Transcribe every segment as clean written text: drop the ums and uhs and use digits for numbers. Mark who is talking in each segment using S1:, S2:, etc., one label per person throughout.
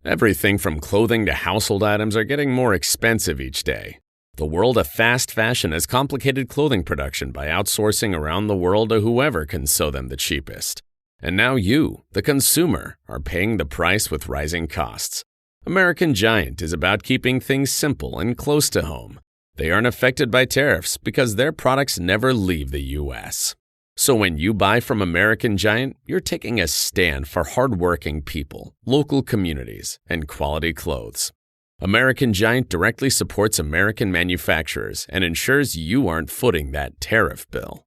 S1: Everything from clothing to household items are getting more expensive each day. The world of fast fashion has complicated clothing production by outsourcing around the world to whoever can sew them the cheapest. And now you, the consumer, are paying the price with rising costs. American Giant is about keeping things simple and close to home. They aren't affected by tariffs because their products never leave the U.S. So when you buy from American Giant, you're taking a stand for hardworking people, local communities, and quality clothes. American Giant directly supports American manufacturers and ensures you aren't footing that tariff bill.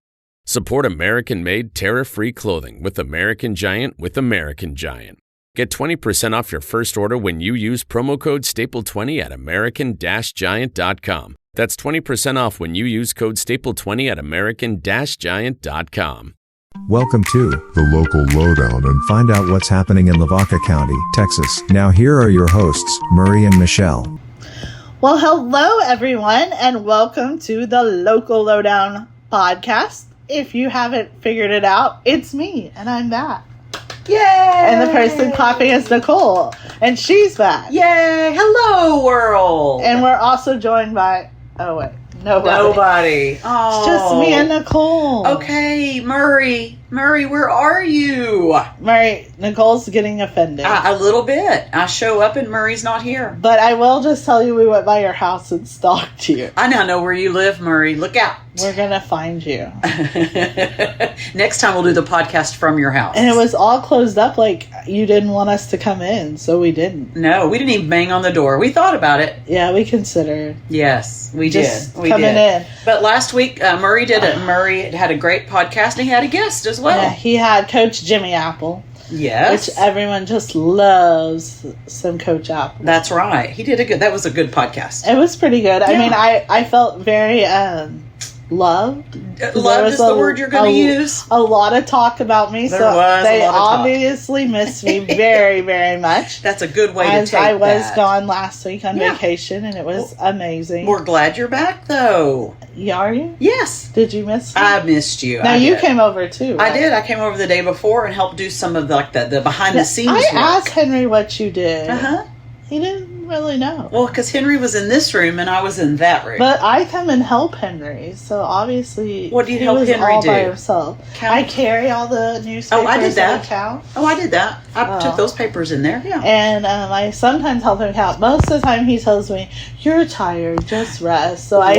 S1: Support American-made, tariff-free clothing with American Giant with American Giant. Get 20% off your first order when you use promo code STAPLE20 at american-giant.com. That's 20% off when you use code STAPLE20 at american-giant.com.
S2: Welcome to the Local Lowdown and find out what's happening in Lavaca County, Texas. Now here are your hosts, Murray and Michelle.
S3: Well, hello everyone and welcome to the Local Lowdown podcast. If you haven't figured it out, it's me and I'm back.
S4: Yay!
S3: And the person clapping is Nicole and she's back.
S4: Yay! Hello world!
S3: And we're also joined by, nobody.
S4: Oh.
S3: It's just me and Nicole.
S4: Okay, Murray, where are you?
S3: Murray, Nicole's getting offended.
S4: A little bit. I show up and Murray's not here.
S3: But I will just tell you we went by your house and stalked you.
S4: I now know where you live, Murray. Look out.
S3: We're going to find you.
S4: Next time we'll do the podcast from your house.
S3: And it was all closed up like you didn't want us to come in, so we didn't.
S4: No, we didn't even bang on the door. We thought about it.
S3: Yeah, we considered.
S4: Yes, we
S3: just
S4: did. We
S3: coming
S4: did.
S3: in.
S4: But last week, Murray did it. Murray had a great podcast and he had a guest as well.
S3: Yeah, he had Coach Jimmy Apple.
S4: Yes.
S3: Which everyone just loves some Coach Apple.
S4: That's right. He did that was a good podcast.
S3: It was pretty good.
S4: Yeah.
S3: I mean, I felt very loved.
S4: Loved is the word you're going to use.
S3: A lot of talk about me, they obviously miss me very, very much.
S4: That's a good way to take
S3: I was
S4: that.
S3: gone last week on vacation, and it was amazing.
S4: We're glad you're back, though.
S3: Are you?
S4: Yes.
S3: Did you miss me?
S4: I missed you.
S3: Now, you came over, too. Right?
S4: I did. I came over the day before and helped do some of the behind-the-scenes work.
S3: I asked Henry what you did.
S4: Uh-huh.
S3: He didn't really know.
S4: Well, because Henry was in this room and I was in that room.
S3: But I come and help Henry, so obviously
S4: what do you help Henry
S3: all
S4: do?
S3: by himself.
S4: Count?
S3: I carry all the newspapers.
S4: Oh, I did that.
S3: Count.
S4: Oh, I did that. I took those papers in there. Yeah.
S3: And I sometimes help him count. Most of the time, he tells me, "You're tired. Just rest." So I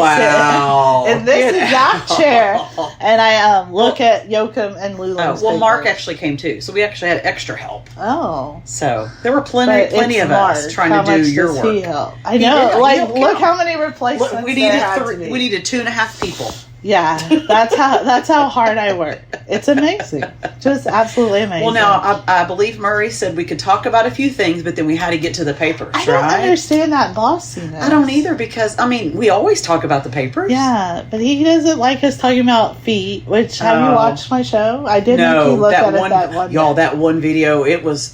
S3: sit in this exact chair and I look at Joachim and Lula's
S4: well, Mark actually came too, so we actually had extra help.
S3: Oh.
S4: So there were plenty of us trying to do your work.
S3: He help? I know. Look how many replacements
S4: we needed 2.5 people.
S3: Yeah, that's how hard I work. It's amazing, just absolutely amazing.
S4: Well, now I believe Murray said we could talk about a few things, but then we had to get to the papers.
S3: I don't understand that glossiness.
S4: I don't either because we always talk about the papers.
S3: Yeah, but he doesn't like us talking about feet. Which have you watched my show? I did make you look at it that one.
S4: Y'all, that one video, it was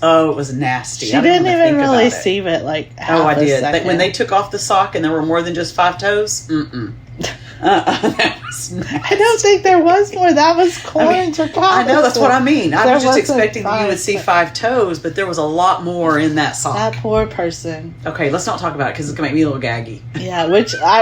S4: nasty.
S3: She didn't even really see it like. Half
S4: I did.
S3: Second.
S4: When they took off the sock and there were more than just 5 toes. That was nasty.
S3: I don't think there was more. That was corns or cows.
S4: I know, that's what I mean. I was just expecting
S3: that
S4: you would see 5 toes, but there was a lot more in that sock.
S3: That poor person.
S4: Okay, let's not talk about it because it's going to make me a little gaggy.
S3: Yeah,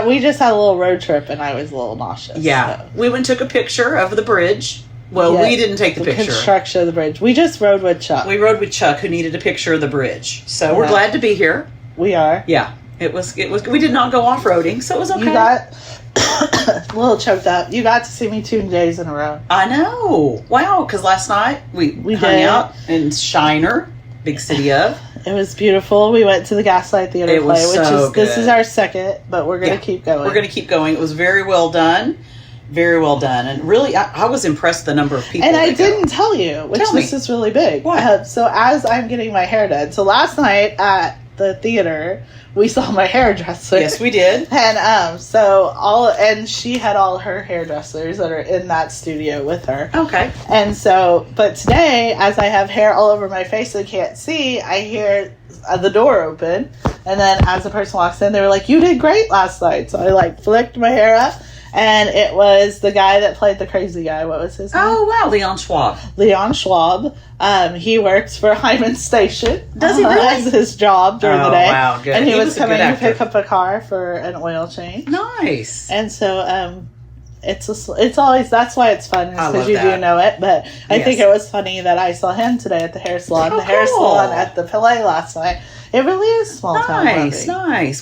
S3: we just had a little road trip and I was a little nauseous.
S4: Yeah. So. We went and took a picture of the bridge. Well, we didn't take the picture.
S3: Construction of the bridge. We just rode with Chuck.
S4: We rode with Chuck, who needed a picture of the bridge. So we're glad to be here.
S3: We are.
S4: Yeah. It was. We did not go off-roading, so it was okay.
S3: You got a little choked up. You got to see me 2 days in a row.
S4: I know. Wow, because last night we hung out in Shiner, big city of.
S3: It was beautiful. We went to the Gaslight Theater play,
S4: good.
S3: This is our second, but we're going to keep going.
S4: We're going to keep going. It was very well done. Very well done. And really, I was impressed with the number of people.
S3: And I didn't tell you, which this is really big.
S4: What?
S3: So as I'm getting my hair done. So last night at the theater, we saw my hairdresser.
S4: Yes, we did.
S3: And and she had all her hairdressers that are in that studio with her.
S4: Okay.
S3: And but today, as I have hair all over my face and can't see, I hear the door open. And then as the person walks in, they were like, "You did great last night." So I flicked my hair up. And it was the guy that played the crazy guy. What was his name?
S4: Oh, wow. Leon Schwab.
S3: Leon Schwab. He works for Hyman Station.
S4: Does he really?
S3: As his job during the day.
S4: Wow, good.
S3: And he was
S4: a
S3: coming
S4: good
S3: to
S4: actor.
S3: pick up a car for an oil change.
S4: Nice.
S3: And so it's always, that's why it's fun, because you do know it. But I think it was funny that I saw him today at the hair salon.
S4: Oh,
S3: the hair
S4: cool.
S3: salon at the Palais last night. It really is small town.
S4: Nice.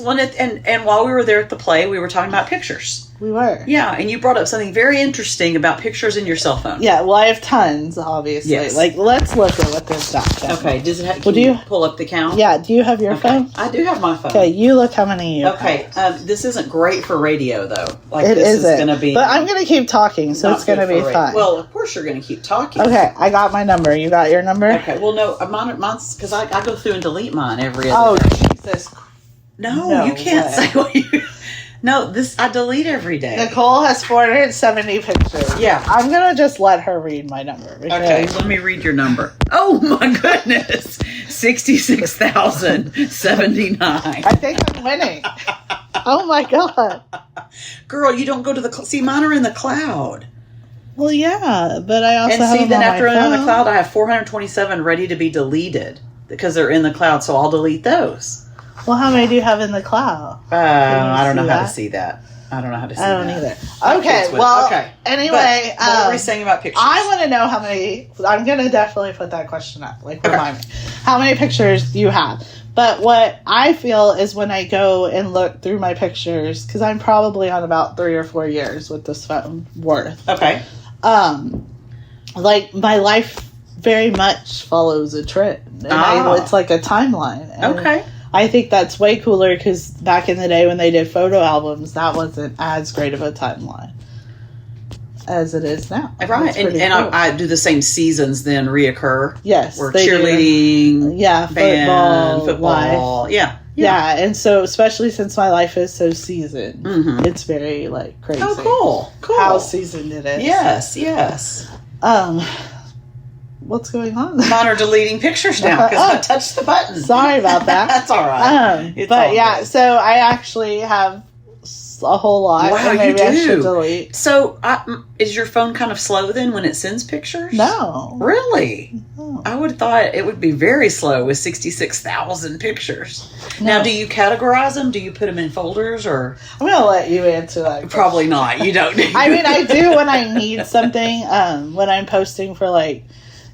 S4: Well, and while we were there at the play, we were talking about pictures.
S3: We were.
S4: Yeah, and you brought up something very interesting about pictures in your cell phone.
S3: Yeah, well, I have tons, obviously.
S4: Yes.
S3: Like, let's look at what they've got.
S4: Okay, does it have,
S3: Well,
S4: can you pull up the count?
S3: Yeah, do you have your phone?
S4: I do have my phone.
S3: Okay, you look how many you
S4: have. This isn't great for radio, though. Like,
S3: it
S4: this
S3: isn't.
S4: is going to be...
S3: But I'm going to keep talking, so it's going to be fun.
S4: Well, of course you're going to keep talking.
S3: Okay, I got my number. You got your number?
S4: Okay, well, no, mine's... Because I go through and delete mine every other day.
S3: Jesus.
S4: No, you can't say what you... No, I delete every day.
S3: Nicole has 470 pictures.
S4: Yeah.
S3: I'm going to just let her read my number.
S4: Okay, let me read your number. Oh, my goodness. 66,079.
S3: I think I'm winning. Oh, my God.
S4: Girl, you don't go to the... See, mine are in the cloud.
S3: Well, yeah, but I also have
S4: then
S3: them on
S4: after
S3: my
S4: I'm on the
S3: phone.
S4: cloud, I have 427 ready to be deleted because they're in the cloud, so I'll delete those.
S3: Well, how many do you have in the cloud?
S4: I don't know how to see that. I don't know how to see that.
S3: I don't either. Okay, well, anyway.
S4: But what were we saying about pictures?
S3: I want to know how many... I'm going to definitely put that question up. Like, remind me. How many pictures do you have? But what I feel is when I go and look through my pictures, because I'm probably on about 3 or 4 years with this phone worth.
S4: Okay.
S3: Like, my life very much follows a trend. And it's like a timeline. And
S4: okay.
S3: I think that's way cooler because back in the day when they did photo albums, that wasn't as great of a timeline as it is now.
S4: Right. And cool. I do the same seasons then reoccur.
S3: Yes.
S4: Or cheerleading.
S3: Yeah.
S4: Football.
S3: Life. Yeah. And so, especially since my life is so seasoned, it's very, like, crazy.
S4: Oh, cool.
S3: How seasoned it is.
S4: Yes.
S3: What's going on?
S4: Mine are deleting pictures now because I touched the button.
S3: Sorry about that.
S4: That's all right.
S3: Good. So I actually have a whole lot.
S4: Wow,
S3: and maybe
S4: you do.
S3: I should delete.
S4: So is your phone kind of slow then when it sends pictures?
S3: No.
S4: Really?
S3: No.
S4: I would have thought it would be very slow with 66,000 pictures.
S3: No.
S4: Now, do you categorize them? Do you put them in folders or?
S3: I'm going to let you answer that question.
S4: Probably not. You don't.
S3: I mean, I do when I need something, when I'm posting for, like,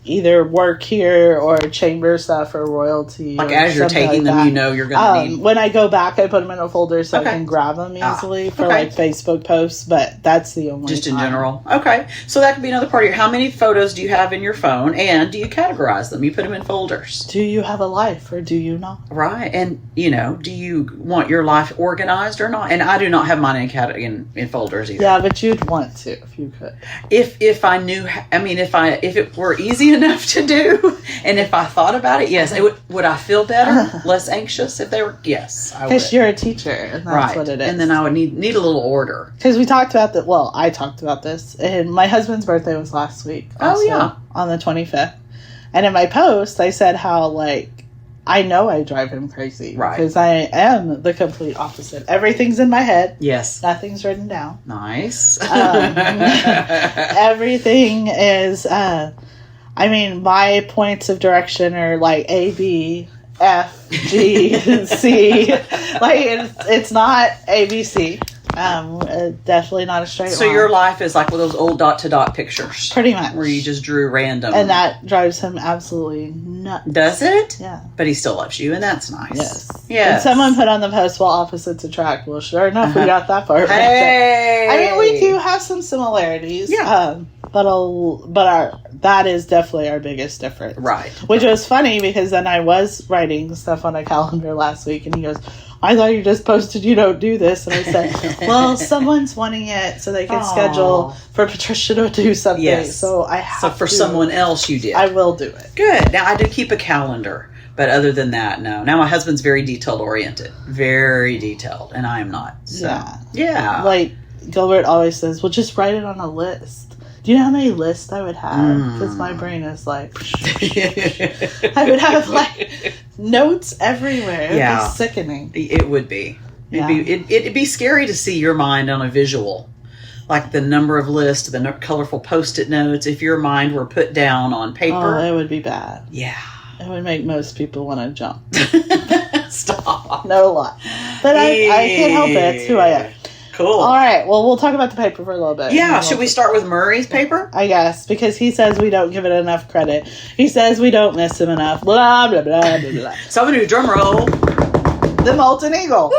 S3: either work here or chamber stuff or royalty.
S4: Like as you're taking them, you know you're going to need.
S3: When I go back, I put them in a folder so I can grab them easily for like Facebook posts, but that's the only
S4: Just in general. Okay. So that could be another part of your, how many photos do you have in your phone and do you categorize them? You put them in folders.
S3: Do you have a life or do you not?
S4: Right. And, do you want your life organized or not? And I do not have mine in folders either.
S3: Yeah, but you'd want to if you could.
S4: If I knew, if it were easy enough to do and if I thought about it, yes, it would I feel better, less anxious if they were? Yes, I would.
S3: Because you're a teacher and that's what it is.
S4: And then I would need a little order.
S3: Because we talked about that. Well, I talked about this, and my husband's birthday was last week. Also, on the 25th. And in my post, I said how, like, I know I drive him crazy.
S4: Right.
S3: Because I am the complete opposite. Everything's in my head.
S4: Yes.
S3: Nothing's written down.
S4: Nice.
S3: Everything is, my points of direction are like A, B, F, G, C. Like, it's not A, B, C. Definitely not a straight line.
S4: So your life is like with those old dot-to-dot pictures.
S3: Pretty much.
S4: Where you just drew random.
S3: And that drives him absolutely nuts.
S4: Does it?
S3: Yeah.
S4: But he still loves you, and that's nice.
S3: Yes.
S4: Yes.
S3: And someone put on the post, well, opposites attract. Well, sure enough, we got that part.
S4: Hey!
S3: I mean, we do have some similarities.
S4: Yeah.
S3: But that is definitely our biggest difference.
S4: Right.
S3: Which was funny because then I was writing stuff on a calendar last week and he goes, I thought you just posted you don't do this. And I said, well, someone's wanting it so they can schedule for Patricia to do something.
S4: Yes.
S3: So I have
S4: So for someone else you did.
S3: I will do it.
S4: Good. Now I do keep a calendar. But other than that, no. Now my husband's very detail oriented. Very detailed. And I am not. So, yeah.
S3: Like Gilbert always says, well, just write it on a list. Do you know how many lists I would have? Because my brain is like, I would have like notes everywhere. It would be sickening.
S4: It would be. It'd be scary to see your mind on a visual. like the number of lists, the colorful Post-it notes, if your mind were put down on paper.
S3: Oh, it would be bad.
S4: Yeah.
S3: It would make most people want to jump.
S4: Stop.
S3: No lie. But I can't help it. It's who I am.
S4: Cool.
S3: All right. Well, we'll talk about the paper for a little bit.
S4: Yeah. Should we start with Murray's paper?
S3: I guess, because he says we don't give it enough credit. He says we don't miss him enough. Blah, blah, blah, blah, blah.
S4: So I'm going to do a drum roll.
S3: The Molten Eagle.
S4: Woo!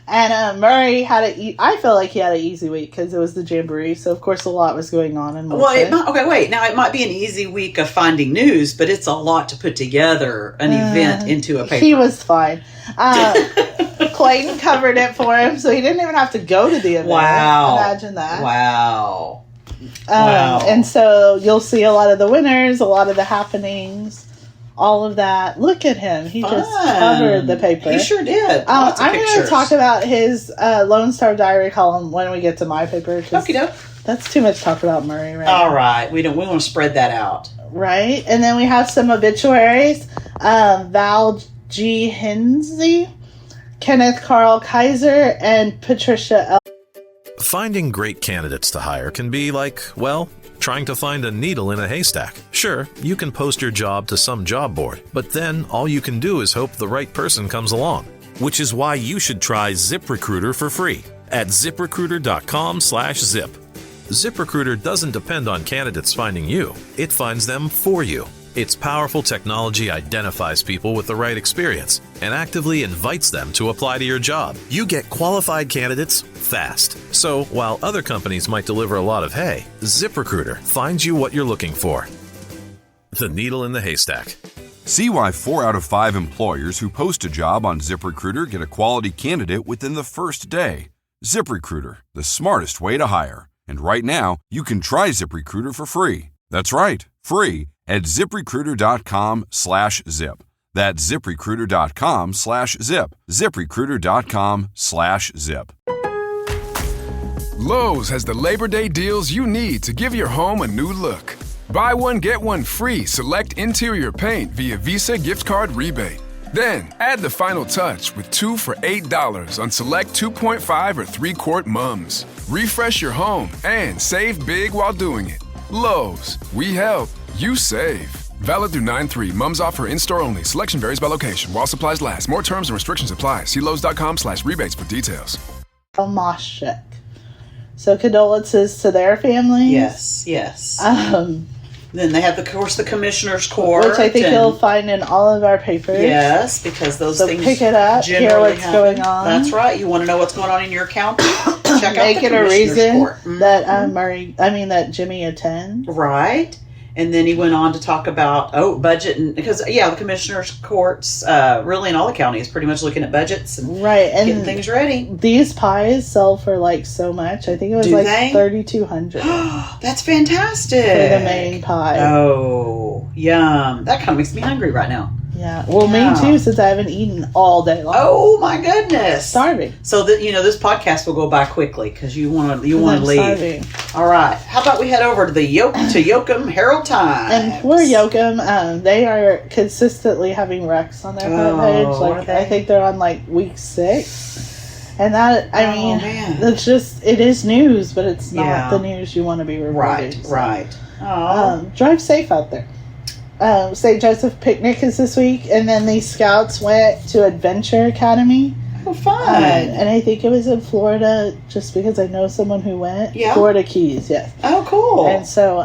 S3: And Murray I feel like he had an easy week because it was the Jamboree. So, of course, a lot was going on in Molten.
S4: Well, wait. Now, it might be an easy week of finding news, but it's a lot to put together an event into a paper.
S3: He was fine. Clayton covered it for him, so he didn't even have to go to the event.
S4: Wow.
S3: Imagine that.
S4: Wow.
S3: And so you'll see a lot of the winners, a lot of the happenings, all of that. Look at him. He just covered the paper.
S4: He sure did. Lots of
S3: I'm going to talk about his Lone Star Diary column when we get to my paper.
S4: Okie doke.
S3: That's too much talk about Murray right
S4: All
S3: now.
S4: right. We want to spread that out.
S3: Right. And then we have some obituaries. Val G. Hinsey, Kenneth Carl Kaiser, and Patricia L.
S5: Finding great candidates to hire can be like, well, trying to find a needle in a haystack. Sure, you can post your job to some job board, but then all you can do is hope the right person comes along. Which is why you should try ZipRecruiter for free at ziprecruiter.com/zip. ZipRecruiter doesn't depend on candidates finding you. It finds them for you. Its powerful technology identifies people with the right experience and actively invites them to apply to your job. You get qualified candidates fast. So while other companies might deliver a lot of hay, ZipRecruiter finds you what you're looking for. The needle in the haystack.
S6: See why 4 out of 5 employers who post a job on ZipRecruiter get a quality candidate within the first day. ZipRecruiter, the smartest way to hire. And right now, you can try ZipRecruiter for free. That's right, free at ziprecruiter.com/zip. That's ziprecruiter.com/zip. ziprecruiter.com/zip.
S7: Lowe's has the Labor Day deals you need to give your home a new look. Buy one, get one free select interior paint via Visa gift card rebate. Then, add the final touch with 2 for $8 on select 2.5 or 3-quart mums. Refresh your home and save big while doing it. Lowe's, we help, you save. Valid through 9/3. Mums offer in-store only. Selection varies by location. While supplies last. More terms and restrictions apply. See Lowes.com/rebates for details.
S3: Moshek. So condolences to their families.
S4: Yes. Then they have, of course, the Commissioner's Court.
S3: Which I think you'll find in all of our papers.
S4: Yes, because those things
S3: pick it up, hear what's going on.
S4: That's right. You want to know what's going on in your county? Check
S3: Make
S4: out the
S3: it a reason
S4: Court.
S3: that that Jimmy attends.
S4: Right. And then he went on to talk about, budget. And because, the Commissioner's Courts, really in all the counties, pretty much looking at budgets and getting things ready.
S3: These pies sell for so much. I think it was $3,200.
S4: That's fantastic.
S3: For the main pie.
S4: Oh, yum. That kind of makes me hungry right now.
S3: Yeah. Well, me too, since I haven't eaten all day long.
S4: Oh, my goodness.
S3: Starving.
S4: So, this podcast will go by quickly because you want to leave.
S3: Starving.
S4: All right. How about we head over to the Yoakum Herald Times?
S3: And for Yoakum, they are consistently having wrecks on their front page. I think they're on week 6. And that, man. It's just, it is news, but it's not the news you want to be reporting.
S4: Right.
S3: Drive safe out there. St. Joseph Picnic is this week, and then the Scouts went to Adventure Academy.
S4: Oh, fun.
S3: And I think it was in Florida, just because I know someone who went.
S4: Yeah.
S3: Florida Keys, yes.
S4: Oh, cool.
S3: And so,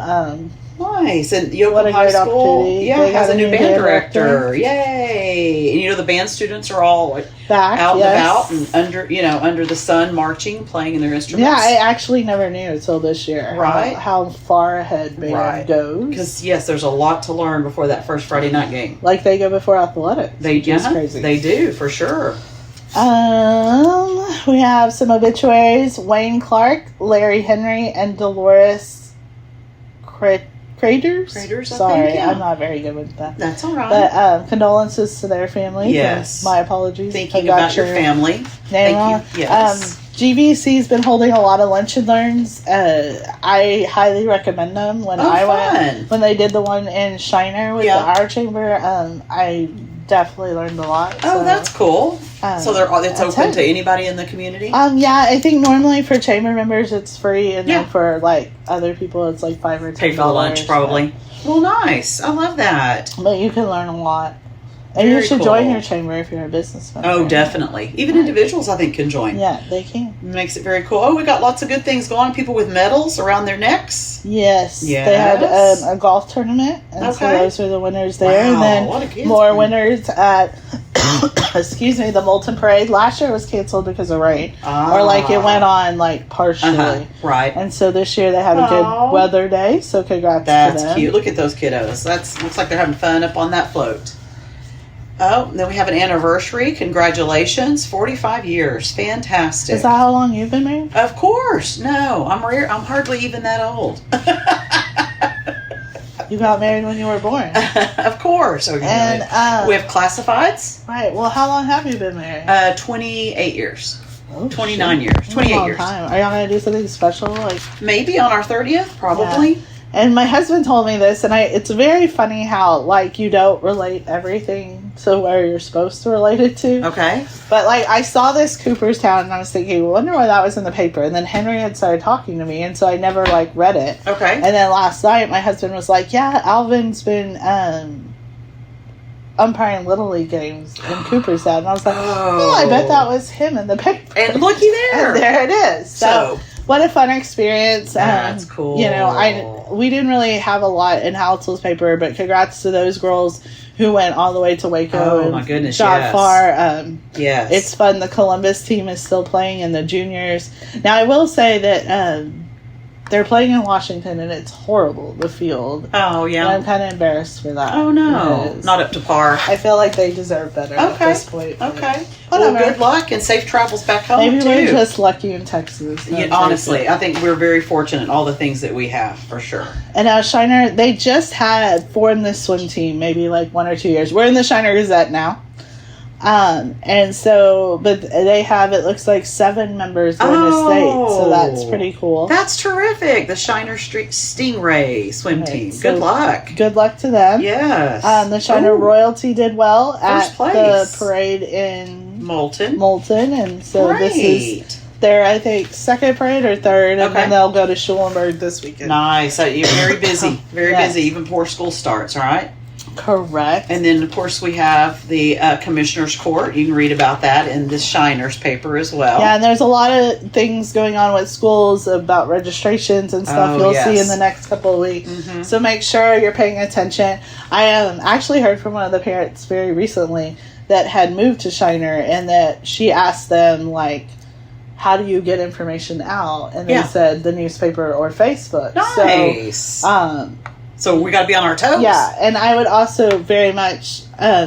S4: nice. And Yoakum High School has a new band director. Yay. And the band students are all
S3: back,
S4: out and about and under the sun marching, playing in their instruments.
S3: Yeah, I actually never knew until this year how far ahead band goes.
S4: Because there's a lot to learn before that first Friday night game.
S3: They go before athletics. Crazy.
S4: They do, for sure.
S3: We have some obituaries. Wayne Clark, Larry Henry, and Dolores Craters? Sorry, I'm not very good with that.
S4: That's all right.
S3: But condolences to their family.
S4: Yes.
S3: My apologies.
S4: Thinking about your family.
S3: Thank you. Yes. GVC's been holding a lot of lunch and learns. I highly recommend them. When went, when they did the one in Shiner with our chamber, I definitely learned a lot.
S4: Oh, that's cool. So it's open to anybody in the community?
S3: Yeah, I think normally for chamber members it's free, and
S4: Yeah.
S3: then for like other people it's like $5 or $10.
S4: Pay for the lunch, probably. Well, nice. I love that.
S3: But you can learn a lot. And
S4: Very
S3: you should
S4: cool.
S3: join your chamber if you're a business member.
S4: Oh, definitely. Even individuals, I think, can join.
S3: Yeah, they can.
S4: Makes it very cool. Oh, we got lots of good things going on. People with medals around their necks.
S3: Yes.
S4: Yes.
S3: They had a golf tournament, and so
S4: Okay.
S3: those are the winners there.
S4: Wow,
S3: And
S4: a lot of
S3: then
S4: kids
S3: more
S4: playing.
S3: winners at, excuse me, the Moulton Parade. Last year was canceled because of rain. Or like it went on like partially.
S4: Right.
S3: And so this year they had a good
S4: Aw.
S3: weather day, so congrats to
S4: That's
S3: them.
S4: cute. Look at those kiddos. Looks like they're having fun up on that float. Oh, then we have an anniversary. Congratulations. 45 years. Fantastic.
S3: Is that how long you've been married?
S4: Of course. No, I'm hardly even that old.
S3: You got married when you were born.
S4: Of course. Okay.
S3: And,
S4: we have classifieds.
S3: Right. Well, how long have you been married?
S4: 28 years.
S3: Oh,
S4: 29
S3: shit.
S4: years.
S3: That's a
S4: 28
S3: long
S4: years.
S3: time. Are y'all going to do something special? Like,
S4: Maybe on our 30th, probably.
S3: Yeah. And my husband told me this, and it's very funny how, like, you don't relate everything to where you're supposed to relate it to.
S4: Okay.
S3: But, like, I saw this Cooperstown, and I was thinking, wonder why that was in the paper. And then Henry had started talking to me, and so I never, like, read it.
S4: Okay.
S3: And then last night, my husband was like, yeah, Alvin's been umpiring Little League games in Cooperstown. And I was like, oh, I bet that was him in the paper.
S4: And looky there.
S3: And there it is. So what a fun experience.
S4: That's cool.
S3: You know, we didn't really have a lot in Halsel's paper, but congrats to those girls who went all the way to Waco.
S4: Oh,
S3: and
S4: my goodness,
S3: shot
S4: yes.
S3: far.
S4: Yes.
S3: It's fun. The Columbus team is still playing in the juniors. Now, I will say that they're playing in Washington, and it's horrible, the field.
S4: Oh, yeah.
S3: And I'm kind of embarrassed for that.
S4: Oh, no.
S3: because
S4: Not up to par.
S3: I feel like they deserve better at this point. but
S4: Okay.
S3: whatever.
S4: Well, good luck and safe travels back home,
S3: Maybe
S4: too.
S3: we're just lucky in Texas.
S4: Yeah, honestly, I think we're very fortunate in all the things that we have, for sure.
S3: And Shiner, they just had formed this swim team maybe like 1 or 2 years. We're in the Shiner Gazette now. And so, but they have, it looks like 7 members in the state. So that's pretty cool.
S4: That's terrific. The Shiner Street Stingray swim
S3: Right,
S4: team.
S3: so
S4: Good luck.
S3: Good luck to them.
S4: Yes.
S3: The Shiner
S4: Ooh.
S3: Royalty did well at
S4: First place.
S3: the parade in
S4: Moulton.
S3: And so this is
S4: Great.
S3: their, I think, second parade or third, and
S4: Okay.
S3: then they'll go to Schulenburg this weekend.
S4: Nice. So you're very busy. Very
S3: Yes.
S4: busy, even before school starts, all right?
S3: Correct.
S4: And then, of course, we have the Commissioner's Court. You can read about that in the Shiner's paper as well.
S3: Yeah, and there's a lot of things going on with schools about registrations and stuff
S4: Oh,
S3: you'll
S4: yes.
S3: see in the next couple of weeks. So make sure you're paying attention. I actually heard from one of the parents very recently that had moved to Shiner, and that she asked them, like, how do you get information out? And they
S4: Yeah.
S3: said the newspaper or Facebook.
S4: Nice. So we got to be on our toes.
S3: Yeah, and I would also very much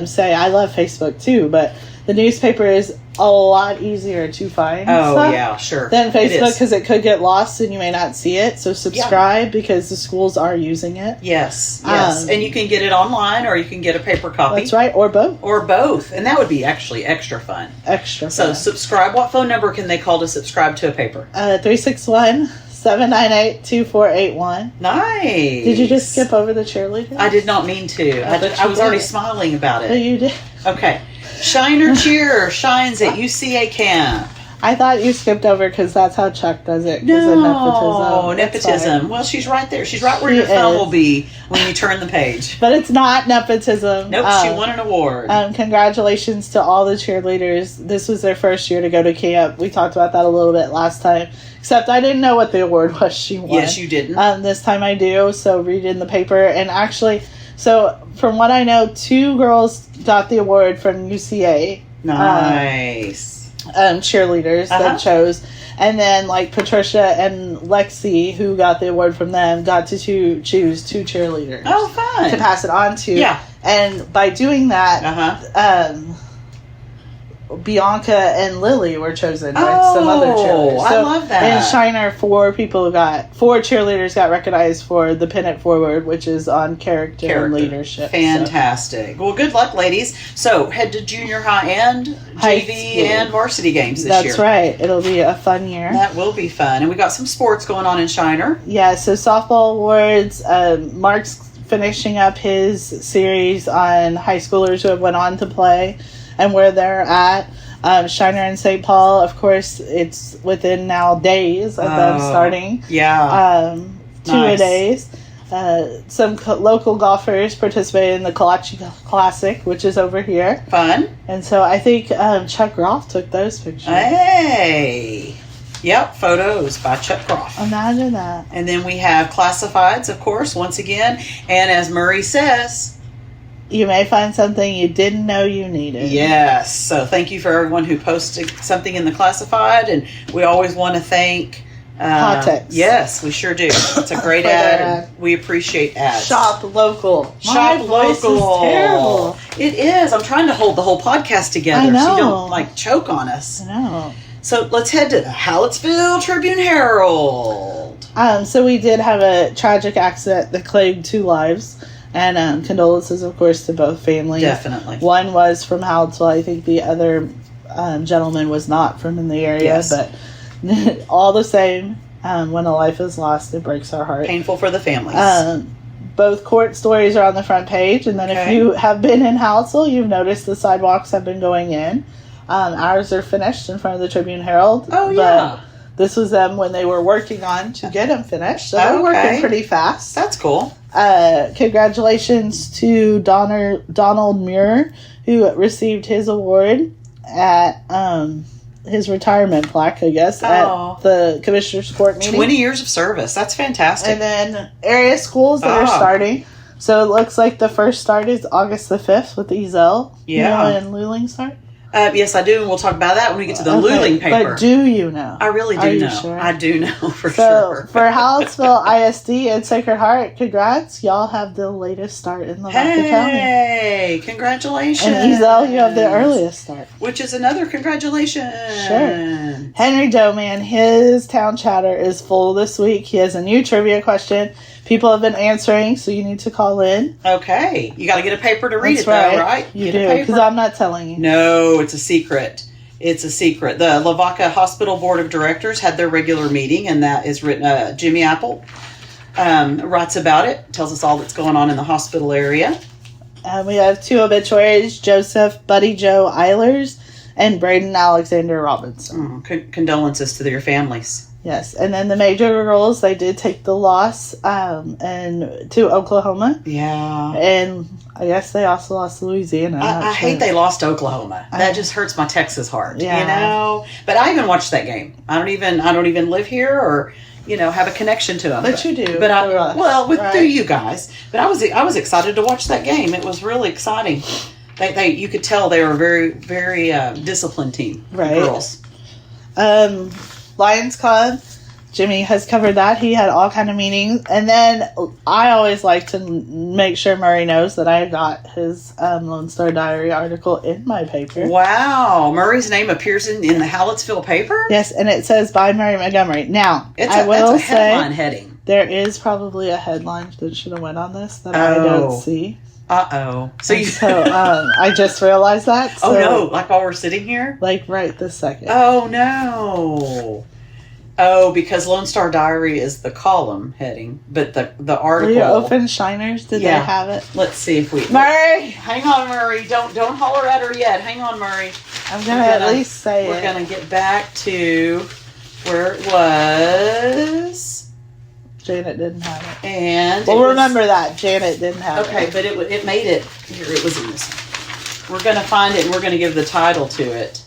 S3: say I love Facebook too, but the newspaper is a lot easier to find.
S4: Oh,
S3: stuff
S4: yeah, sure.
S3: than
S4: It
S3: Facebook,
S4: is.
S3: because it could get lost and you may not see it. So subscribe because the schools are using it.
S4: Yes.
S3: Um,
S4: And you can get it online, or you can get a paper copy.
S3: That's right, or both.
S4: Or both. And that would be actually extra fun.
S3: Extra.
S4: So
S3: fun.
S4: subscribe. What phone number can they call to subscribe to a paper?
S3: 361-798-2481.
S4: Nice.
S3: Did you just skip over the cheerleaders?
S4: I did not mean to.
S3: I bet
S4: I
S3: you
S4: was already
S3: did.
S4: smiling about
S3: Oh,
S4: it.
S3: you did.
S4: Okay. Shiner Cheer shines at UCA camp.
S3: I thought you skipped over because that's how Chuck does it. 'cause
S4: No,
S3: of nepotism. That's
S4: nepotism.
S3: fine.
S4: Well, she's right there. She's right where
S3: She
S4: your thumb
S3: is.
S4: will be when you turn the page.
S3: But it's not nepotism.
S4: Nope, she won an award.
S3: Congratulations to all the cheerleaders. This was their first year to go to camp. We talked about that a little bit last time. Except I didn't know what the award was she won.
S4: Yes, you didn't.
S3: This time I do, so read in the paper. And actually, so from what I know, 2 girls got the award from UCA.
S4: Nice.
S3: Cheerleaders that chose. And then, like, Patricia and Lexi, who got the award from them, got to choose 2 cheerleaders.
S4: Oh, fun.
S3: To pass it on to.
S4: Yeah.
S3: And by doing that, Bianca and Lily were chosen by some other cheerleaders.
S4: I love that.
S3: In Shiner, 4 cheerleaders got recognized for the pennant forward, which is on character and leadership.
S4: Fantastic. Well, good luck, ladies. So, head to junior high and
S3: High
S4: JV
S3: school.
S4: and varsity games this year.
S3: That's right. It'll be a fun year.
S4: That will be fun. And we got some sports going on in Shiner.
S3: Yeah, so softball awards. Mark's finishing up his series on high schoolers who have went on to play and where they're at. Shiner in St. Paul, of course, it's within now days of them starting.
S4: Yeah.
S3: Two-a-days. Some local golfers participated in the Kalachi Classic, which is over here.
S4: Fun.
S3: And so I think Chuck Groff took those pictures.
S4: Hey. Yep, photos by Chuck Groff.
S3: Imagine that.
S4: And then we have classifieds, of course, once again. And as Murray says,
S3: you may find something you didn't know you needed.
S4: Yes. So thank you for everyone who posted something in the classified. And we always want to thank...
S3: Hottex.
S4: Yes, we sure do. It's a great ad. And we appreciate ads.
S3: Shop local.
S4: Shop
S3: My voice
S4: local.
S3: is terrible.
S4: It is. I'm trying to hold the whole podcast together
S3: I know.
S4: so you don't choke on us.
S3: I know.
S4: So let's head to the Hallettsville Tribune Herald.
S3: So we did have a tragic accident that claimed 2 lives. And condolences, of course, to both families.
S4: Definitely.
S3: One was from Hallettsville. I think the other gentleman was not from in the area.
S4: Yes.
S3: But all the same, when a life is lost, it breaks our heart.
S4: Painful for the families.
S3: Both court stories are on the front page. And then if you have been in Hallettsville, you've noticed the sidewalks have been going in. Ours are finished in front of the Tribune Herald.
S4: Oh, yeah.
S3: But this was them when they were working on to get them finished. So they're working pretty fast.
S4: That's cool.
S3: Congratulations to Donald Muir, who received his award at his retirement plaque, I guess, at the Commissioner's Court meeting.
S4: 20 years of service. That's fantastic.
S3: And then area schools that are starting. So it looks like the first start is August the 5th with Ezel.
S4: Yeah.
S3: And Luling start.
S4: Yes, I do, and we'll talk about that when we get to the Luling paper.
S3: But do you know?
S4: I really do know.
S3: Sure?
S4: I do know for
S3: so,
S4: sure.
S3: For Hallettsville ISD and Sacred Heart, congrats. Y'all have the latest start in Lavaca County.
S4: Hey, congratulations.
S3: And Ezel, you have the earliest start.
S4: Which is another congratulations.
S3: Sure. Henry Doman, his town chatter is full this week. He has a new trivia question. People have been answering, so you need to call in.
S4: Okay. You got to get a paper to read
S3: That's
S4: though, right?
S3: You do, because I'm not telling you.
S4: No, it's a secret. It's a secret. The Lavaca Hospital Board of Directors had their regular meeting, and that is written. Jimmy Apple writes about it, tells us all that's going on in the hospital area.
S3: We have 2 obituaries, Joseph Buddy Joe Eilers and Braden Alexander Robinson.
S4: Condolences to their families.
S3: Yes, and then the Major Girls, they did take the loss and to Oklahoma.
S4: Yeah.
S3: And I guess they also lost Louisiana.
S4: I hate they lost Oklahoma. That just hurts my Texas heart, you know? But I even watched that game. I don't even live here or, have a connection to them.
S3: But you do.
S4: But through you guys. But I was excited to watch that game. It was really exciting. You could tell they were a very, very disciplined team.
S3: Right.
S4: Girls.
S3: Lions Club, Jimmy has covered that. He had all kind of meetings. And then I always like to make sure Murray knows that I got his Lone Star Diary article in my paper.
S4: Wow. Murray's name appears in the Hallettsville paper?
S3: Yes, and it says by Murray Montgomery. Now,
S4: that's a headline heading.
S3: There is probably a headline that should have went on this that I don't see.
S4: Uh-oh. So
S3: I just realized that. So,
S4: oh, no. Like while we're sitting here?
S3: Like right this second.
S4: Oh, no. Oh, because Lone Star Diary is the column heading, but the article...
S3: Will you open Shiners? Did they have it?
S4: Let's see if we...
S3: Murray!
S4: Hang on, Murray. Don't holler at her yet. Hang on, Murray.
S3: I'm going to at least say
S4: We're going to get back to where it was...
S3: Janet didn't have it.
S4: And
S3: remember that. Janet didn't have it.
S4: Okay, but it made it. Here, it was in this one. We're going to find it, and we're going to give the title to it.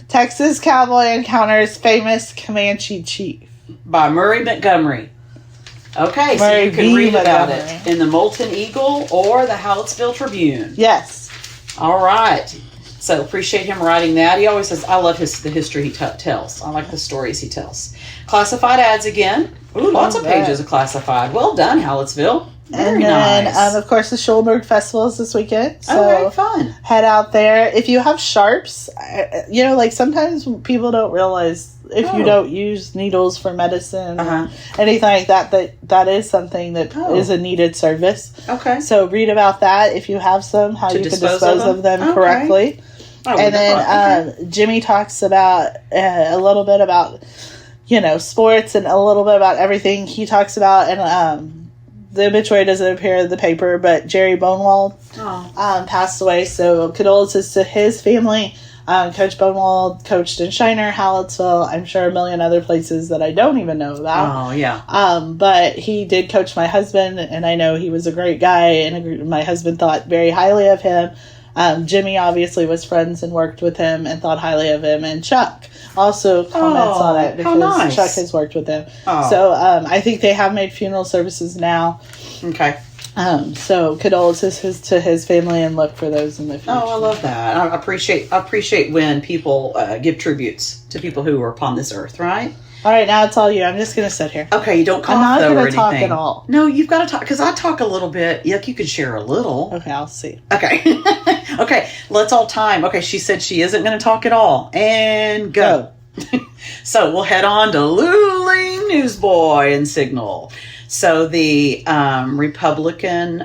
S3: Texas Cowboy Encounters Famous Comanche Chief.
S4: By Murray Montgomery. Okay, so you can read about it in the Moulton Eagle or the Hallettsville Tribune.
S3: Yes.
S4: All right. So appreciate him writing that. He always says, I love the history he tells. I like the stories he tells. Classified ads again. Ooh, lots of pages of classified. Well done, Hallettsville. Very nice.
S3: And of course, the Schulberg Festival is this weekend. So
S4: fun. Head
S3: out there. If you have sharps, sometimes people don't realize if you don't use needles for medicine or anything like that is something that is a needed service.
S4: Okay.
S3: So read about that if you have some, how you can dispose of them correctly. And then Jimmy talks about a little bit about, sports and a little bit about everything he talks about. And the obituary doesn't appear in the paper, but Jerry Bonewald passed away. So condolences to his family. Coach Bonewald coached in Shiner, Hallettsville, I'm sure a million other places that I don't even know about.
S4: Oh, yeah.
S3: But he did coach my husband, and I know he was a great guy, and my husband thought very highly of him. Jimmy obviously was friends and worked with him and thought highly of him, and Chuck also comments on it because
S4: nice.
S3: Chuck has worked with him.
S4: Oh.
S3: So I think they have made funeral services now.
S4: Okay.
S3: So condolences to his family, and look for those in the future.
S4: Oh, I love that. I appreciate when people give tributes to people who are upon this earth, right?
S3: All right, now it's all you. I'm just going to sit here.
S4: Okay, you don't cough,
S3: I'm not
S4: though, or
S3: going
S4: anything.
S3: to talk at all.
S4: No, you've got to talk, because I talk a little bit. Yuck, you could share a little.
S3: Okay, I'll see.
S4: Okay. Okay, let's all time. Okay, she said she isn't going to talk at all. And go. So we'll head on to Luling Newsboy and Signal. So the Republican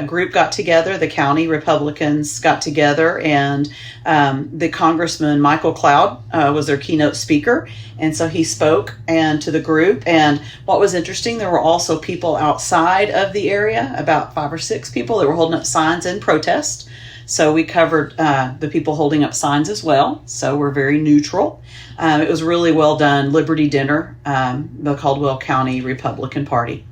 S4: group got together, the county Republicans got together, and the Congressman Michael Cloud was their keynote speaker. And so he spoke to the group. And what was interesting, there were also people outside of the area, about 5 or 6 people that were holding up signs in protest. So we covered the people holding up signs as well. So we're very neutral. It was really well done. Liberty Dinner, the Caldwell County Republican Party.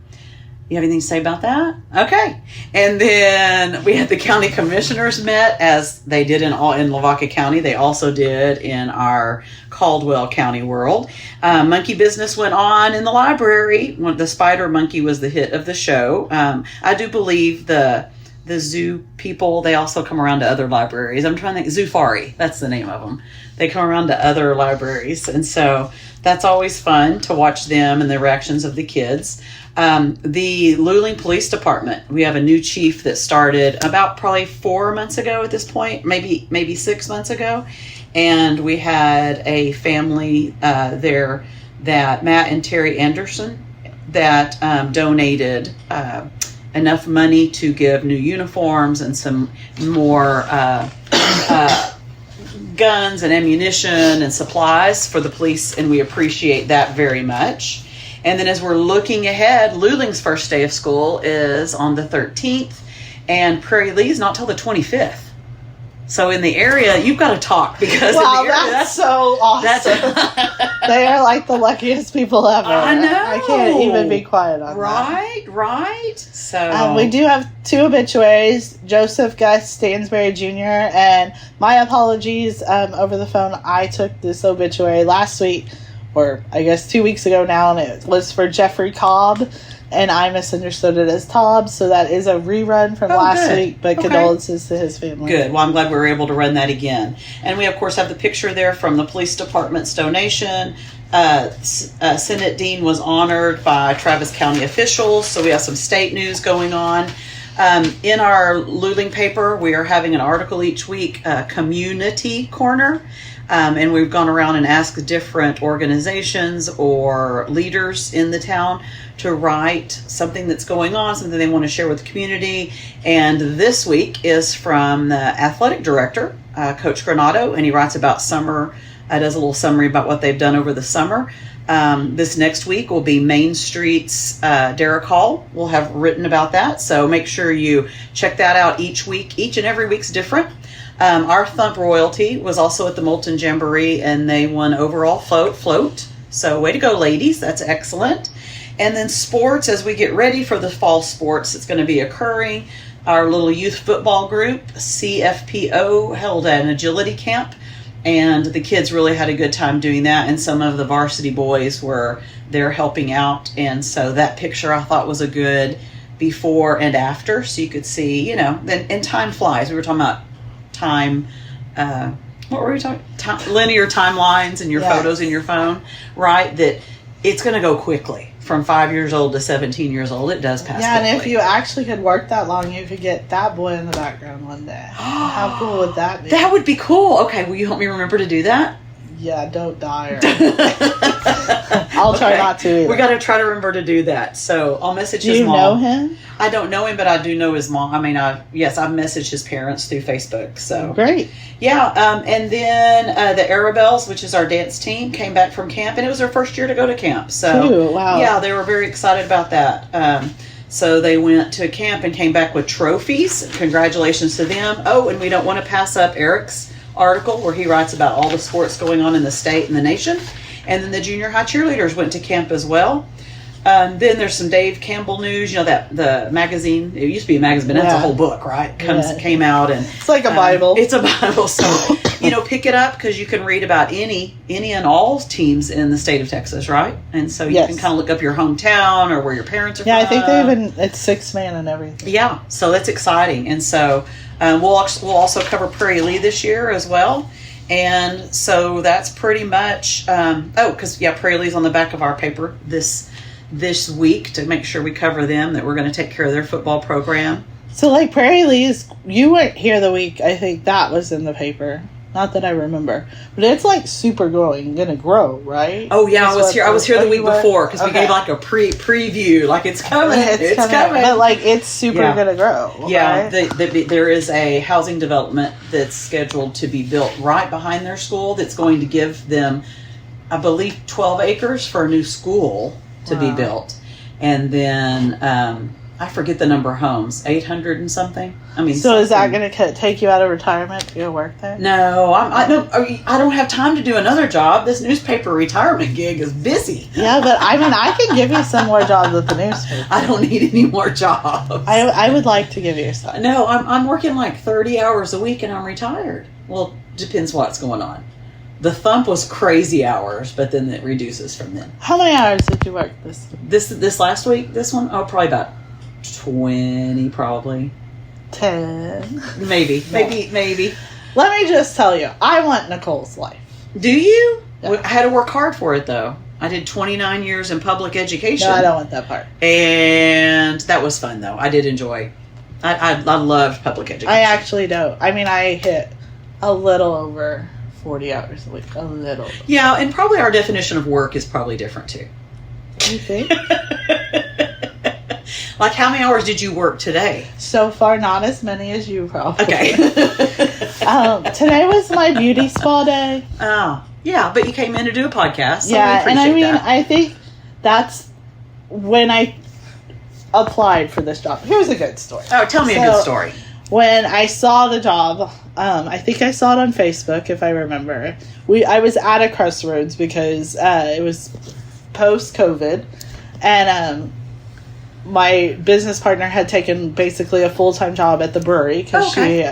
S4: You have anything to say about that? Okay. And then we had the county commissioners met, as they did in Lavaca County. They also did in our Caldwell County world. Monkey business went on in the library. The spider monkey was the hit of the show. I do believe the zoo people, they also come around to other libraries. I'm trying to think, Zoofari, that's the name of them. They come around to other libraries. And so that's always fun to watch them and the reactions of the kids. The Luling Police Department, we have a new chief that started about probably 4 months ago at this point, maybe 6 months ago. And we had a family there, that Matt and Terry Anderson, that donated enough money to give new uniforms and some more guns and ammunition and supplies for the police, and we appreciate that very much. And then as we're looking ahead, Luling's first day of school is on the 13th, and Prairie Lee's not till the 25th. So in the area, you've got to talk, because
S3: wow,
S4: in the area,
S3: that's so awesome. They are like the luckiest people ever.
S4: I know.
S3: I can't even be quiet on that.
S4: Right. So
S3: we do have 2 obituaries. Joseph Gus Stansberry Jr. And my apologies over the phone. I took this obituary last week, or I guess 2 weeks ago now, and it was for Jeffrey Cobb, and I misunderstood it as Tobb, so that is a rerun from last week, but condolences to his family.
S4: Good. Well, I'm glad we were able to run that again. And we, of course, have the picture there from the police department's donation. Senate Dean was honored by Travis County officials, so we have some state news going on. In our Luling paper, we are having an article each week, Community Corner. And we've gone around and asked different organizations or leaders in the town to write something that's going on, something they want to share with the community. And this week is from the athletic director, Coach Granato, and he writes about summer, does a little summary about what they've done over the summer. This next week will be Main Street's Derrick Hall. We'll have written about that. So make sure you check that out each week. Each and every week's different. Our Thump Royalty was also at the Moulton Jamboree, and they won overall float. So way to go, ladies. That's excellent. And then sports, as we get ready for the fall sports that's going to be occurring, our little youth football group, CFPO, held an agility camp, and the kids really had a good time doing that, and some of the varsity boys were there helping out. And so that picture I thought was a good before and after, so you could see, and time flies. We were talking about time, what were we talking? Linear timelines in your photos in your phone, right? That it's going to go quickly. From 5 years old to 17 years old, it does pass quickly.
S3: And if you actually could work that long, you could get that boy in the background one day. How cool would that be?
S4: That would be cool. Okay, will you help me remember to do that?
S3: Yeah, don't die. I'll try not to either.
S4: We got to try to remember to do that. So I'll message his mom.
S3: Do you know him?
S4: I don't know him, but I do know his mom. I mean, I've messaged his parents through Facebook. So
S3: great.
S4: Yeah, and then the Arabelles, which is our dance team, came back from camp, and it was their first year to go to camp. So
S3: wow.
S4: Yeah, they were very excited about that. So they went to camp and came back with trophies. Congratulations to them. Oh, and we don't want to pass up Eric's article where he writes about all the sports going on in the state and the nation. And then the junior high cheerleaders went to camp as well. Then there's some Dave Campbell news. You know, that the magazine, it used to be a magazine, but that's a whole book, right? Came out, and
S3: it's like a Bible.
S4: It's a Bible. So, pick it up because you can read about any and all teams in the state of Texas, right? And so you can kind of look up your hometown or where your parents are from.
S3: Yeah, I think it's 6-man and everything.
S4: Yeah, so that's exciting. And so we'll also cover Prairie Lee this year as well. And so that's pretty much, Prairie Lee's on the back of our paper this week to make sure we cover them, that we're going to take care of their football program.
S3: So like Prairie Lee's, you weren't here the week, I think that was in the paper. Not that I remember, but it's like super going to grow, right?
S4: Oh yeah, I was here the week before because we gave like a preview, like it's coming, it's coming.
S3: But like it's super going to grow.
S4: Yeah,
S3: right?
S4: there is a housing development that's scheduled to be built right behind their school that's going to give them, I believe, 12 acres for a new school to be built, and then I forget the number of homes, 800 and something. I mean,
S3: so is that going to take you out of retirement to go work there?
S4: No, I don't have time to do another job. This newspaper retirement gig is busy.
S3: Yeah, but I mean, I can give you some more jobs at the newspaper.
S4: I don't need any more jobs.
S3: I would like to give you some.
S4: No, I'm working like 30 hours a week and I'm retired. Well, depends what's going on. The thump was crazy hours, but then it reduces from then.
S3: How many hours did you work this week?
S4: This last week? This one? Oh, probably about 20, probably.
S3: 10.
S4: Maybe. Let
S3: me just tell you, I want Nicole's life.
S4: Do you?
S3: Yeah.
S4: I had to work hard for it, though. I did 29 years in public education.
S3: No, I don't want that part.
S4: And that was fun, though. I did enjoy. I loved public education.
S3: I actually don't. I mean, I hit a little over 40 hours a week. A little.
S4: Yeah, and probably our definition of work is probably different, too.
S3: You think?
S4: Like, how many hours did you work today?
S3: So far, not as many as you probably.
S4: Okay.
S3: Today was my beauty spa day.
S4: Oh, yeah, but you came in to do a podcast. So
S3: yeah, and I mean,
S4: that.
S3: I think that's when I applied for this job. Here's a good story.
S4: Oh, tell me a good story.
S3: When I saw the job, I think I saw it on Facebook, if I remember. I was at a crossroads because it was post-COVID, and my business partner had taken basically a full-time job at the brewery because she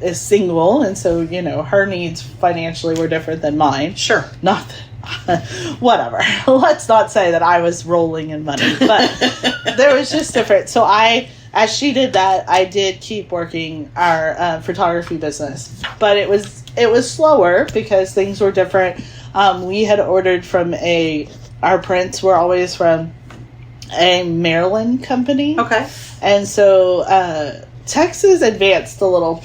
S3: is single, and so, her needs financially were different than mine.
S4: Sure.
S3: Not that, whatever. Let's not say that I was rolling in money, but there was just different. So as she did that, I did keep working our photography business, but it was slower because things were different. We had ordered from our prints were always from a Maryland company.
S4: Okay.
S3: And so Texas advanced a little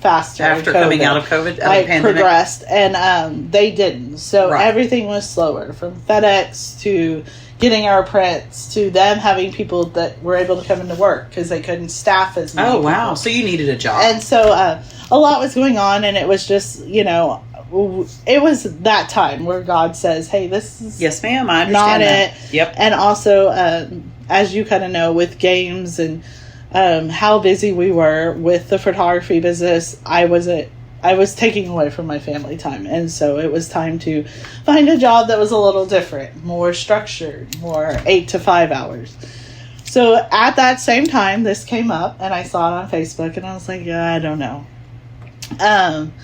S3: faster
S4: after coming out of COVID, pandemic.
S3: Progressed, and they didn't. So everything was slower, from FedEx to getting our prints to them having people that were able to come into work because they couldn't staff as many.
S4: Oh wow!
S3: people.
S4: So you needed a job,
S3: and so a lot was going on, and it was just it was that time where God says, "Hey, this is
S4: yes, ma'am. I understand
S3: not
S4: that.
S3: it."
S4: Yep.
S3: And also, as you kind of know, with games and how busy we were with the photography business, I was taking away from my family time, and so it was time to find a job that was a little different, more structured, more 8 to 5 hours. So at that same time, this came up, and I saw it on Facebook, and I was like, yeah, I don't know.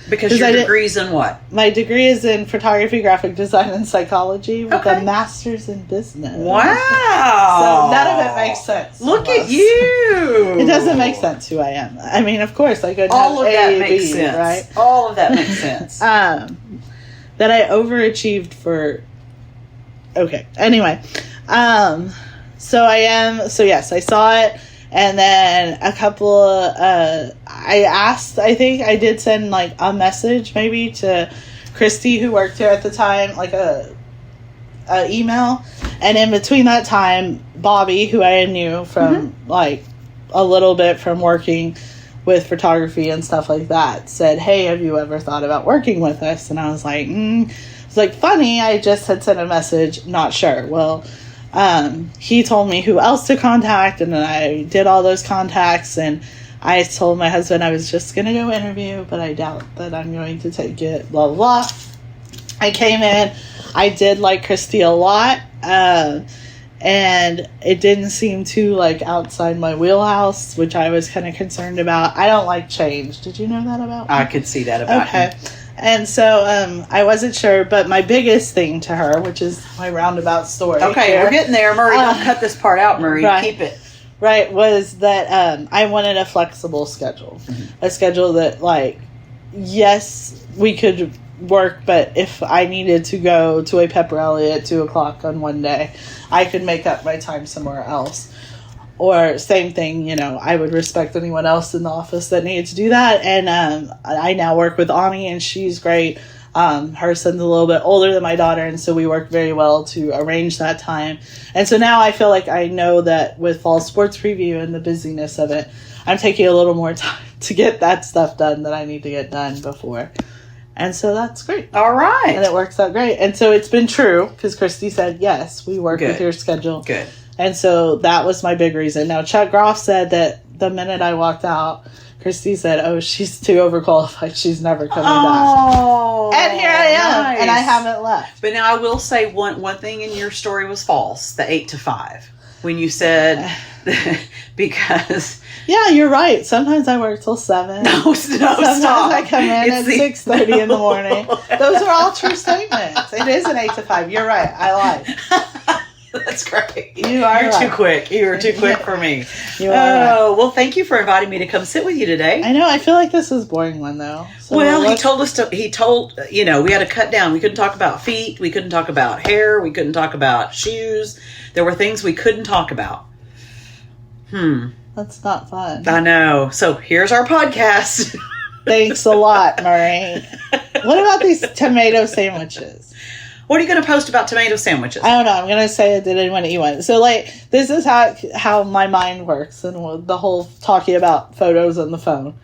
S4: Because your degree's in what?
S3: My degree is in photography, graphic design, and psychology with a master's in business.
S4: Wow!
S3: So none of it makes sense.
S4: Look at you!
S3: It doesn't make sense who I am. I mean, of course, I couldn't
S4: all
S3: have
S4: of that
S3: A,
S4: makes
S3: B,
S4: sense.
S3: Right?
S4: All of that makes sense.
S3: That I overachieved for. Okay. Anyway, so yes, I saw it. And then a couple I asked, I think I did send like a message maybe to Christy, who worked here at the time, like a email. And in between that time, Bobby, who I knew from like a little bit from working with photography and stuff like that, said, hey, have you ever thought about working with us? And I was like, it's like funny. I just had sent a message, not sure. Well, he told me who else to contact, and then I did all those contacts, and I told my husband I was just going to go interview, but I doubt that I'm going to take it, blah, blah, blah. I came in. I did like Christy a lot, and it didn't seem too, like, outside my wheelhouse, which I was kind of concerned about. I don't like change. Did you know that about me?
S4: I could see that about
S3: Okay.
S4: you.
S3: And so I wasn't sure, but my biggest thing to her, which is my roundabout story.
S4: Okay,
S3: here,
S4: we're getting there, Murray. Don't cut this part out, Murray.
S3: right.
S4: Keep it.
S3: Right, was that I wanted a flexible schedule.
S4: Mm-hmm.
S3: A schedule that, like, yes, we could work, but if I needed to go to a pep rally at 2 o'clock on one day, I could make up my time somewhere else. Or same thing, you know, I would respect anyone else in the office that needed to do that. And I now work with Ani, and she's great. Her son's a little bit older than my daughter, and so we work very well to arrange that time. And so now I feel like I know that with fall sports preview and the busyness of it, I'm taking a little more time to get that stuff done that I need to get done before. And so that's great.
S4: All right.
S3: And it works out great. And so it's been true, because Christy said, yes, we work with your schedule.
S4: Good.
S3: And so that was my big reason. Now, Chuck Groff said that the minute I walked out, Christy said, oh, she's too overqualified. She's never coming back. And here I am.
S4: Nice.
S3: And I haven't left.
S4: But now I will say one thing in your story was false, the 8 to 5. When you said, because...
S3: Yeah, you're right. Sometimes I work till 7.
S4: No,
S3: Sometimes
S4: stop.
S3: I come in at 6:30 in the morning. Those are all true statements. It is an 8 to 5. You're right. I lied.
S4: That's great.
S3: You are
S4: You're
S3: right.
S4: too quick. You are too quick for me.
S3: You are right.
S4: Oh, well, thank you for inviting me to come sit with you today.
S3: I know. I feel like this is a boring one, though. So
S4: Well, he told, you know, we had to cut down. We couldn't talk about feet. We couldn't talk about hair. We couldn't talk about shoes. There were things we couldn't talk about.
S3: That's not fun.
S4: I know. So here's our podcast.
S3: Thanks a lot, Murray. What about these tomato sandwiches?
S4: What are you going to post about tomato sandwiches?
S3: I don't know. I'm going to say I didn't want to eat one. So, like, this is how my mind works, and the whole talking about photos on the phone.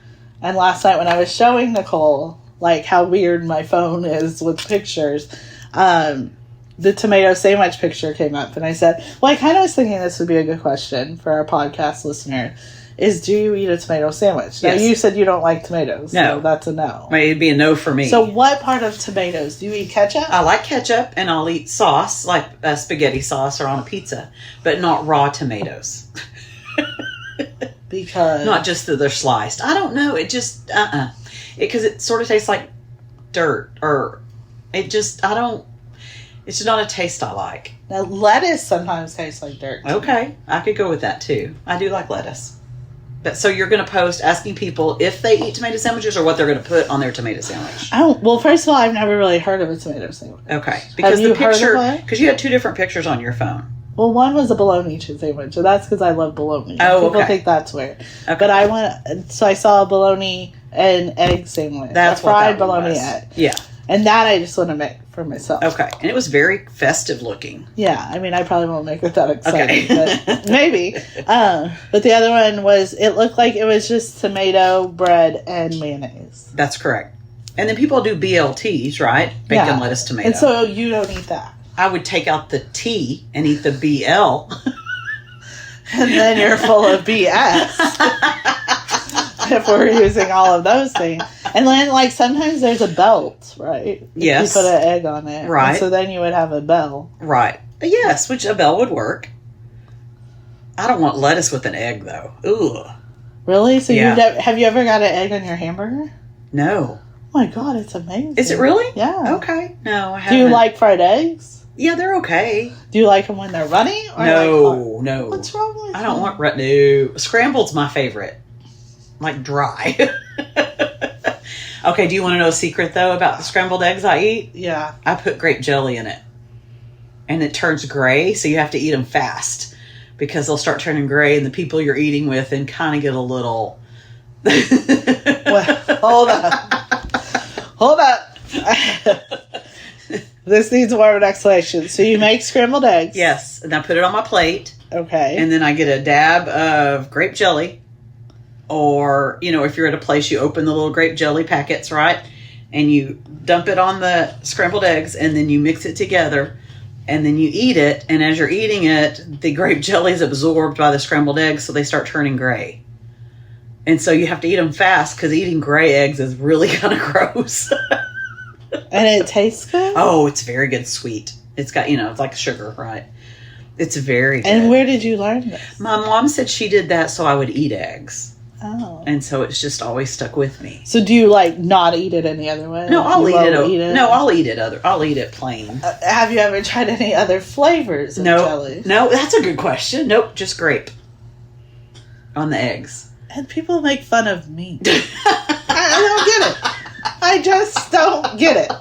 S3: And last night when I was showing Nicole, like, how weird my phone is with pictures, the tomato sandwich picture came up. And I said, well, I kind of was thinking this would be a good question for our podcast listener, is do you eat a tomato sandwich? Now,
S4: Yes.
S3: you said you don't like tomatoes.
S4: No.
S3: So that's a no.
S4: It'd be a no for me.
S3: So what part of tomatoes? Do you eat ketchup?
S4: I like ketchup, and I'll eat sauce, like spaghetti sauce or on a pizza, but not raw tomatoes.
S3: Because...
S4: Not just that they're sliced. I don't know. It just, because it sort of tastes like dirt, or it just, it's not a taste I like.
S3: Now, lettuce sometimes tastes like dirt.
S4: Okay, I could go with that too. I do like lettuce. But so you're going to post asking people if they eat tomato sandwiches or what they're going to put on their tomato sandwich.
S3: Well, first of all, I've never really heard of a tomato sandwich.
S4: Okay, because
S3: you
S4: the
S3: heard of
S4: picture,
S3: one?
S4: because you had 2 different pictures on your phone.
S3: Well, one was a bologna sandwich, and that's because I love bologna.
S4: Oh,
S3: People
S4: okay.
S3: think that's weird.
S4: Okay.
S3: But so I saw a bologna and egg sandwich.
S4: That's
S3: a fried
S4: what that one
S3: bologna
S4: was.
S3: egg.
S4: Yeah.
S3: And that I just want to make for myself.
S4: Okay, and it was very festive looking.
S3: Yeah, I mean, I probably won't make it that exciting,
S4: Okay.
S3: but maybe. But the other one was, it looked like it was just tomato, bread, and mayonnaise.
S4: That's correct. And then people do BLTs, right? Bacon, lettuce, tomato.
S3: And so you don't eat that.
S4: I would take out the T and eat the BL.
S3: And then you're full of BS. If we're using all of those things. And then, like, sometimes there's a belt, right?
S4: Yes.
S3: You put an egg on it.
S4: Right.
S3: And so then you would have a bell.
S4: Right. Yes, which a bell would work. I don't want lettuce with an egg, though. Ooh.
S3: Really? So
S4: Yeah.
S3: have you ever got an egg on your hamburger?
S4: No.
S3: Oh my God, it's amazing.
S4: Is it really?
S3: Yeah.
S4: Okay. No, I
S3: Do
S4: haven't.
S3: you like fried eggs?
S4: Yeah, they're okay.
S3: Do you like them when they're runny? Or
S4: No, no.
S3: What's wrong with
S4: I don't want no. Scrambled's my favorite. Like dry. Okay, do you want to know a secret, though, about the scrambled eggs I eat?
S3: Yeah.
S4: I put grape jelly in it. And it turns gray, so you have to eat them fast. Because they'll start turning gray, and the people you're eating with and kind of get a little...
S3: Well, hold up. Hold up. This needs more of an explanation. So you make scrambled eggs.
S4: Yes, and I put it on my plate.
S3: Okay.
S4: And then I get a dab of grape jelly. Or, you know, if you're at a place, you open the little grape jelly packets, right? And you dump it on the scrambled eggs, and then you mix it together. and then you eat it, and as you're eating it, the grape jelly is absorbed by the scrambled eggs, so they start turning gray. And so you have to eat them fast, because eating gray eggs is really kind of gross.
S3: And it tastes good?
S4: Oh, it's very good, sweet. It's got, it's like sugar, right? It's very good.
S3: And where did you learn this?
S4: My mom said she did that so I would eat eggs.
S3: Oh.
S4: And so it's just always stuck with me.
S3: So do you not eat it any other way?
S4: No, I'll eat it. No,
S3: I'll
S4: I'll eat it plain.
S3: have you ever tried any other flavors of jelly?
S4: No, that's a good question. Nope, just grape on the eggs.
S3: And people make fun of me. I don't get it. I just don't get it.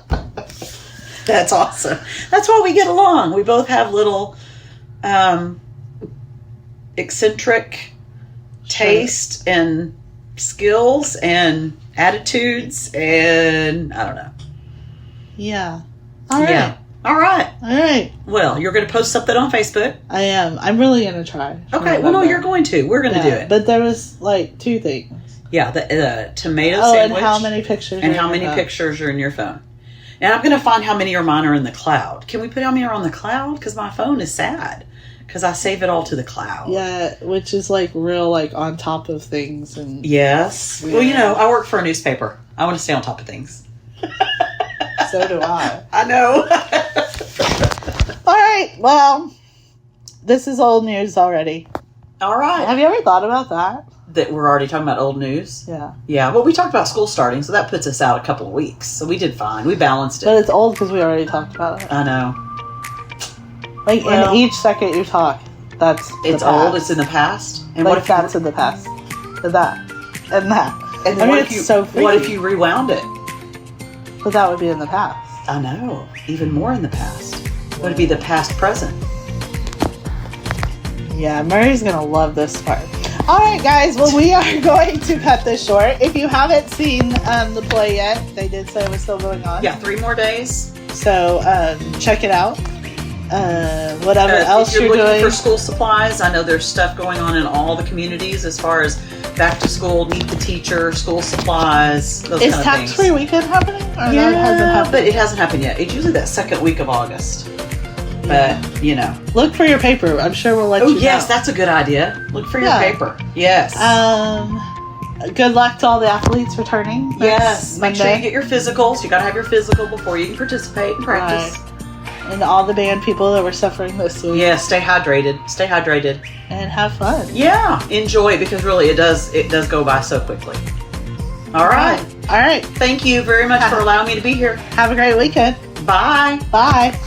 S4: That's awesome. That's why we get along. We both have little eccentric taste and skills and attitudes, and I don't know.
S3: Yeah. All right.
S4: Yeah. All right.
S3: All right.
S4: Well, you're going to post something on Facebook?
S3: I am. I'm really going to try.
S4: Okay. Well, no, you're going to. We're going to do it.
S3: But there was two things.
S4: Yeah, the tomato
S3: sandwich.
S4: sandwich.
S3: And how many pictures
S4: and how many pictures are in your phone. And I'm going to find how many of mine are in the cloud. Can we put how many are on the cloud? Because my phone is sad. Because I save it all to the cloud.
S3: Yeah, which is real on top of things. And
S4: yes.
S3: Yeah.
S4: Well, I work for a newspaper. I want to stay on top of things.
S3: So do I.
S4: I know.
S3: All right. Well, this is old news already.
S4: All right.
S3: Have you ever thought about that?
S4: That we're already talking about old news?
S3: Yeah.
S4: Yeah. Well, we talked about school starting, so that puts us out a couple of weeks. So we did fine. We balanced it.
S3: But it's old because we already talked about it.
S4: I know.
S3: In each second you talk,
S4: it's old. It's in the past.
S3: And what if that's in the past? And that. And that.
S4: And what if you rewound it?
S3: But that would be in the past.
S4: I know. Even more in the past. Would it be the past present?
S3: Yeah, Murray's going to love this part. All right, guys. Well, we are going to cut this short. If you haven't seen the play yet, they did say it was still going on.
S4: Yeah, 3 more days.
S3: So check it out. Whatever else
S4: if you're looking
S3: doing
S4: for school supplies, I know there's stuff going on in all the communities as far as back to school, meet the teacher, school supplies, those
S3: Is
S4: kind of things.
S3: tax-free weekend happening? Or
S4: Yeah,
S3: that hasn't happened?
S4: but it hasn't happened yet. It's usually that second week of August. But,
S3: Look for your paper. I'm sure we'll let you know.
S4: Oh, yes, that's a good idea. Look for your paper. Yes.
S3: Good luck to all the athletes returning.
S4: Yes. Make sure
S3: Monday.
S4: you get your physicals. You got to have your physical before you can participate and practice.
S3: Right. And all the band people that were suffering this week.
S4: Yeah, stay hydrated. Stay hydrated.
S3: And have fun.
S4: Yeah, enjoy it because really it does go by so quickly. All right.
S3: All right.
S4: Thank you very much for allowing me to be here.
S3: Have a great weekend.
S4: Bye.
S3: Bye.